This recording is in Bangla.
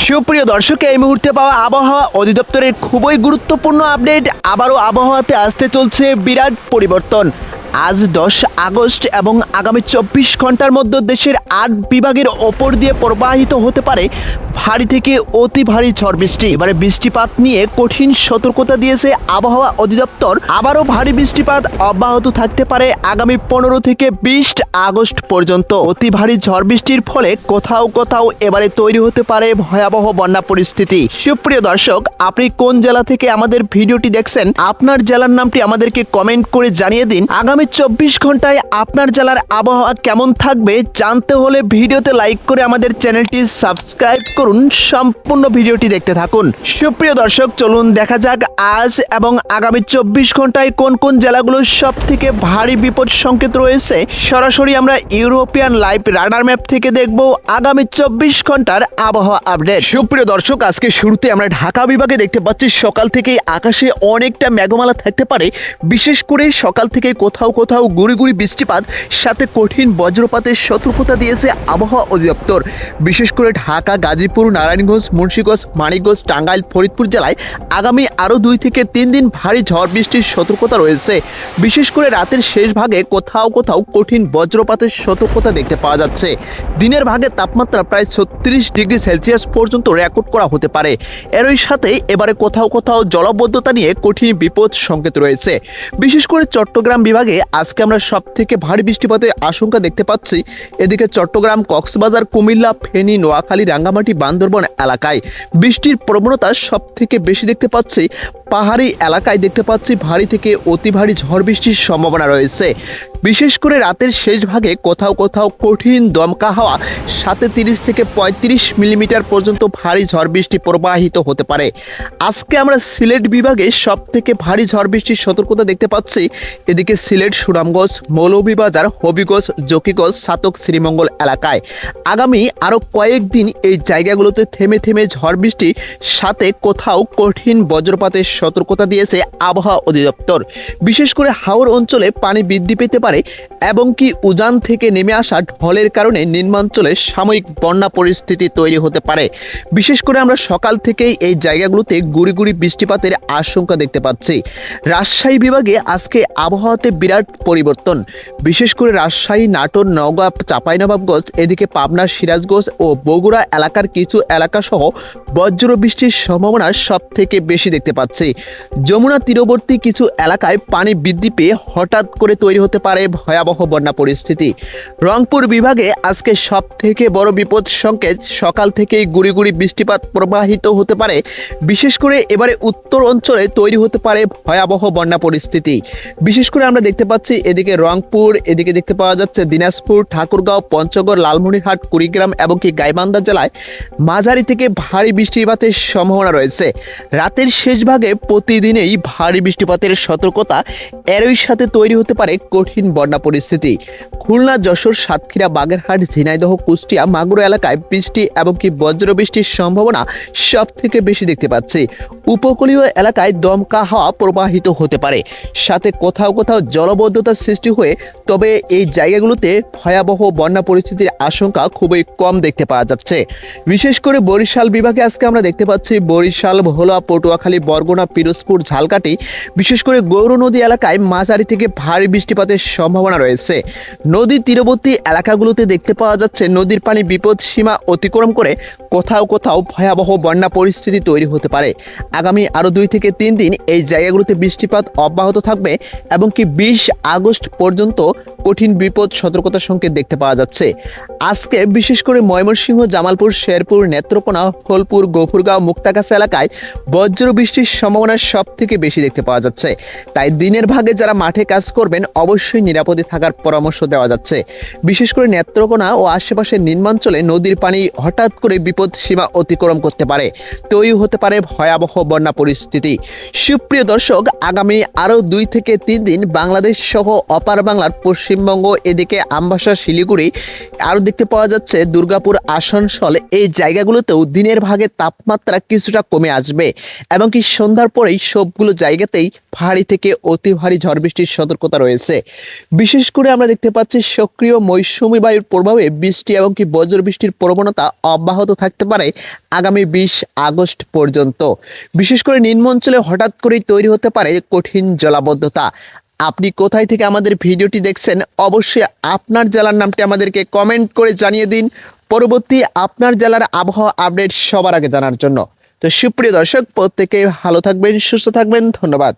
সুপ্রিয় দর্শক, এই মুহূর্তে পাওয়া আবহাওয়া অধিদপ্তরের খুবই গুরুত্বপূর্ণ আপডেট। আবারও আবহাওয়াতে আসতে চলছে বিরাট পরিবর্তন। আজ 10 আগস্ট এবং আগামী 24 ঘন্টার মধ্যে দেশের 8 বিভাগের ওপর দিয়ে প্রবাহিত হতে পারে ভারী থেকে অতি ভারী ঝড় বৃষ্টি। এবারে বৃষ্টিপাত নিয়ে কঠিন সতর্কতা দিয়েছে আবহাওয়া অধিদপ্তর। আবারও ভারী বৃষ্টিপাত অব্যাহত থাকতে পারে আগামী 15 থেকে 20 আগস্ট পর্যন্ত। অতি ভারী ঝড় বৃষ্টির ফলে কোথাও কোথাও এবারে তৈরি হতে পারে ভয়াবহ বন্যা পরিস্থিতি। সুপ্রিয় দর্শক, আপনি কোন জেলা থেকে আমাদের ভিডিওটি দেখছেন, আপনার জেলার নামটি আমাদেরকে কমেন্ট করে জানিয়ে দিন। আগামী 24 ঘন্টায় আপনার জেলার আবহাওয়া কেমন থাকবে জানতে হলে ভিডিওতে লাইক করে আমাদের চ্যানেলটি সাবস্ক্রাইব করুন। সম্পূর্ণ ভিডিওটি দেখতে থাকুন। সুপ্রিয় দর্শক, চলুন দেখা যাক আজ এবং আগামী 24 ঘন্টায় কোন কোন জেলাগুলো সব থেকে ভারী বিপদ সংকেত রয়েছে। সরাসরি আমরা ইউরোপিয়ান লাইভ রাডার ম্যাপ থেকে দেখব আগামী 24 ঘন্টার আবহাওয়া আপডেট। সুপ্রিয় দর্শক, আজকে শুরুতে আমরা ঢাকা বিভাগে দেখতে পাচ্ছি সকাল থেকেই আকাশে অনেকটা মেঘমালা থাকতে পারে। বিশেষ করে সকাল থেকে কোথাও কোথাও গুড়ি গুড়ি বৃষ্টিপাত সাথে কঠিন বজ্রপাতের সতর্কতা দিয়েছে আবহাওয়া অধিদপ্তর। বিশেষ করে ঢাকা, গাজীপুর, নারায়ণগঞ্জ, মুন্সিগঞ্জ, মানিকগঞ্জ, টাঙ্গাইল, ফরিদপুর জেলায় আগামী আরও 2 থেকে 3 দিন ভারী ঝড় বৃষ্টির সতর্কতা রয়েছে। বিশেষ করে রাতের শেষ ভাগে কোথাও কোথাও কঠিন বজ্রপাতের সতর্কতা দেখতে পাওয়া যাচ্ছে। দিনের ভাগে তাপমাত্রা প্রায় 36 ডিগ্রি সেলসিয়াস পর্যন্ত রেকর্ড করা হতে পারে। এরই সাথে এবারে কোথাও কোথাও জলাবদ্ধতা নিয়ে কঠিন বিপদ সংকেত রয়েছে। বিশেষ করে চট্টগ্রাম বিভাগে আজকে আমরা সব থেকে ভারী বৃষ্টিপাতের আশঙ্কা দেখতে পাচ্ছি। এদিকে চট্টগ্রাম, কক্সবাজার, কুমিল্লা, ফেনী, নোয়াখালী, রাঙ্গামাটি, বান্দরবান এলাকায় বৃষ্টির প্রবণতা সব থেকে বেশি দেখতে পাচ্ছি। পাহাড়ি এলাকায় দেখতে পাচ্ছি ভারী থেকে অতি ভারী ঝড় বৃষ্টির সম্ভাবনা রয়েছে। বিশেষ করে রাতের শেষ ভাগে কোথাও কোথাও কঠিন দমকা হাওয়া সাথে 30 থেকে 35 মিলিমিটার পর্যন্ত ভারী ঝড় বৃষ্টি প্রবাহিত হতে পারে। আজকে আমরা সিলেট বিভাগে সব থেকে ভারী ঝড় বৃষ্টির সতর্কতা দেখতে পাচ্ছি। এদিকে সিলেট, সুনামগঞ্জ, মৌলভীবাজার, হবিগঞ্জ, জকিগঞ্জ, সাতক, শ্রীমঙ্গল এলাকায় আগামী আরও কয়েকদিন এই জায়গাগুলোতে থেমে থেমে ঝড় বৃষ্টি সাথে কোথাও কঠিন বজ্রপাতের সতর্কতা দিয়েছে আবহাওয়া অধিদপ্তর। বিশেষ করে হাওর অঞ্চলে পানি বৃদ্ধি পেতে পারে এবং কি উজান থেকে নেমে আসা ঢলের কারণে নিম্নাঞ্চলে সাময়িক বন্যা পরিস্থিতি তৈরি হতে পারে। বিশেষ করে আমরা সকাল থেকেই এই জায়গাগুলোতে গুড়ি গুড়ি বৃষ্টিপাতের আশঙ্কা দেখতে পাচ্ছি। রাজশাহী বিভাগে আজকে আবহাওয়াতে বিরাট পরিবর্তন। বিশেষ করে রাজশাহী, নাটোর, নওগাঁ, চাঁপাইনবাবগঞ্জ, এদিকে পাবনা, সিরাজগঞ্জ ও বগুড়া এলাকার কিছু এলাকা সহ বজ্র বৃষ্টির সম্ভাবনা সব থেকে বেশি দেখতে পাচ্ছি। যমুনা তীরবর্তী কিছু এলাকায় পানি বৃদ্ধি পেয়ে হঠাৎ করে তৈরি হতে পারে ভয়াবহ বন্যা পরিস্থিতি। রংপুর বিভাগে আজকে সব থেকে বড় বিপদ সংকেত, সকাল থেকেই গুড়ি গুড়ি বৃষ্টিপাত প্রবাহিত হতে পারে। বিশেষ করে এবারে উত্তর অঞ্চলে তৈরি হতে পারে ভয়াবহ বন্যা পরিস্থিতি। বিশেষ করে আমরা দেখতে পাচ্ছি এদিকে রংপুর, এদিকে দেখতে পাওয়া যাচ্ছে দিনাজপুর, ঠাকুরগাঁও, পঞ্চগড়, লালমনিরহাট, কুড়িগ্রাম এবং কি গাইবান্ধা জেলায় মাঝারি থেকে ভারী বৃষ্টিপাতের সম্ভাবনা রয়েছে। রাতের শেষ ভাগে প্রতিদিনেই ভারী বৃষ্টিপাতের সতর্কতা। এরই সাথে তৈরি হতে পারে কঠিন বন্যা পরিস্থিতি। খুলনা, যশোর, সাতক্ষীরা, বাগেরহাট, ঝিনাইদহ, কুষ্টিয়া, মাগুরা এলাকায় বৃষ্টি এবং কি বজ্র বৃষ্টির সম্ভাবনা সব থেকে বেশি দেখতে পাচ্ছি। উপকূলীয় এলাকায় দমকা হাওয়া প্রবাহিত হতে পারে, সাথে কোথাও কোথাও জলবদ্ধতার সৃষ্টি হয়ে তবে এই জায়গাগুলোতে ভয়াবহ বন্যা পরিস্থিতির আশঙ্কা খুবই কম দেখতে পাওয়া যাচ্ছে। বিশেষ করে বরিশাল বিভাগে আজকে আমরা দেখতে পাচ্ছি বরিশাল, ভোলা, পটুয়াখালী, বরগুনা, পিরোজপুর, ঝালকাঠি, বিশেষ করে গৌর নদী এলাকায় মাঝারি থেকে ভারী বৃষ্টিপাতের সম্ভাবনা রয়েছে। নদী তীরবর্তী এলাকাগুলোতে দেখতে পাওয়া যাচ্ছে নদীর পানি বিপদ সীমা অতিক্রম করে কোথাও কোথাও ভয়াবহ বন্যা পরিস্থিতি তৈরি হতে পারে। আগামী আরও 2 থেকে 3 দিন এই জায়গাগুলোতে বৃষ্টিপাত অব্যাহত থাকবে এবং কি 20 আগস্ট পর্যন্ত কঠিন বিপদ সতর্কতা সংকেত দেখতে পাওয়া যাচ্ছে। আজকে বিশেষ করে ময়মনসিংহ, জামালপুর, শেরপুর, নেত্রকোনা, ফলপুর, গফুরগাঁও, মুক্তাগাছা এলাকায় বজ্র বৃষ্টির সম্ভাবনা সব থেকে বেশি দেখতে পাওয়া যাচ্ছে। তাই দিনের ভাগে যারা মাঠে কাজ করবেন অবশ্যই নিরাপদে থাকার পরামর্শ দেওয়া যাচ্ছে। বিশেষ করে নেত্রকোনা ও আশেপাশের নিম্নাঞ্চলে নদীর পানি হঠাৎ করে বিপদ সীমা অতিক্রম করতে পারে, তৈরি হতে পারে ভয়াবহ বন্যা পরিস্থিতি। সুপ্রিয় দর্শক, আগামী আরও 2 থেকে 3 দিন বাংলাদেশ সহ অপার বাংলার পশ্চিমবঙ্গ, এদিকে আমবাসা, শিলিগুড়ি, আরও দেখতে পাওয়া যাচ্ছে দুর্গাপুর, আসানসোল, এই জায়গাগুলোতেও দিনের ভাগে তাপমাত্রা কিছুটা কমে আসবে এবং কি সন্ধ্যা সন্ধ্যার পরেই সবগুলো জায়গাতেই ভারী থেকে অতি ভারী ঝড় বৃষ্টির সতর্কতা রয়েছে। বিশেষ করে আমরা দেখতে পাচ্ছি সক্রিয় মৌসুমী বায়ুর প্রভাবে বৃষ্টি এবং কি বজ্র বৃষ্টির প্রবণতা অব্যাহত থাকতে পারে আগামী 20 আগস্ট পর্যন্ত। বিশেষ করে নিম্ন অঞ্চলে হঠাৎ করেই তৈরি হতে পারে কঠিন জলাবদ্ধতা। আপনি কোথায় থেকে আমাদের ভিডিওটি দেখছেন, অবশ্যই আপনার জেলার নামটি আমাদেরকে কমেন্ট করে জানিয়ে দিন, পরবর্তী আপনার জেলার আবহাওয়া আপডেট সবার আগে জানার জন্য। তো সুপ্রিয় দর্শক, প্রত্যেকে ভালো থাকবেন, সুস্থ থাকবেন, ধন্যবাদ।